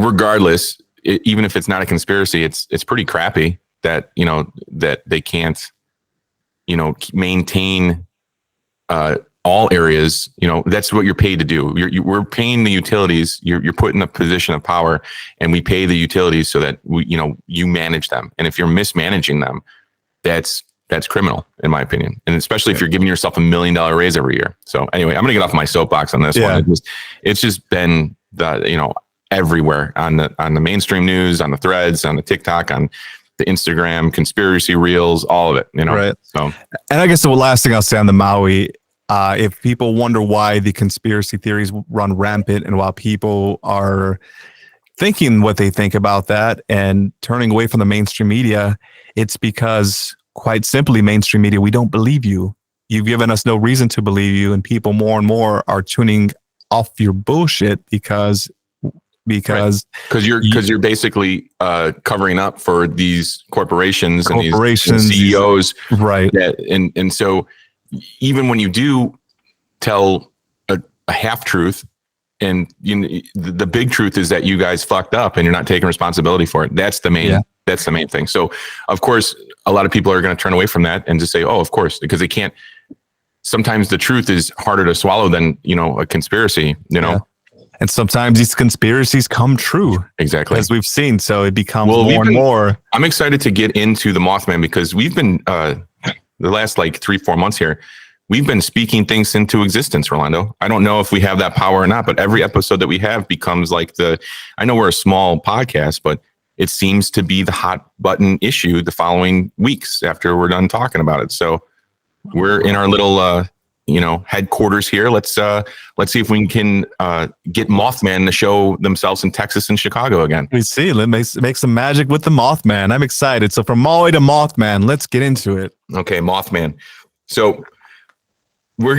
regardless, even if it's not a conspiracy, it's pretty crappy that, you know, that they can't, you know, maintain all areas. You know, that's what you're paid to do. We're paying the utilities. You're put in a position of power, and we pay the utilities so that you manage them. And if you're mismanaging them, that's criminal, in my opinion. And especially if you're giving yourself $1 million raise every year. So anyway, I'm gonna get off my soapbox on this one. It's just been everywhere on the mainstream news, on the threads, on the TikTok, on the Instagram, conspiracy reels, all of it, you know. Right. So, and I guess the last thing I'll say on the Maui, if people wonder why the conspiracy theories run rampant and while people are thinking what they think about that and turning away from the mainstream media, it's because, quite simply, mainstream media, we don't believe you. You've given us no reason to believe you, and people more and more are tuning off your bullshit because you're basically covering up for these corporations and these CEOs, right? And so even when you do tell a half truth, and the big truth is that you guys fucked up and you're not taking responsibility for it. That's the main thing. So of course, a lot of people are going to turn away from that and just say, "Oh, of course," because they can't. Sometimes the truth is harder to swallow than a conspiracy. And sometimes these conspiracies come true. Exactly. As we've seen. So it becomes more and more. I'm excited to get into the Mothman because we've been, the last 3-4 months here, we've been speaking things into existence, Rolando. I don't know if we have that power or not, but every episode that we have becomes I know we're a small podcast, but it seems to be the hot button issue the following weeks after we're done talking about it. So we're in our little, headquarters here. Let's see if we can get Mothman to show themselves in Texas and Chicago again. We see. Let's make some magic with the Mothman. I'm excited. So from Maui to Mothman, let's get into it. Okay, Mothman. So we're going to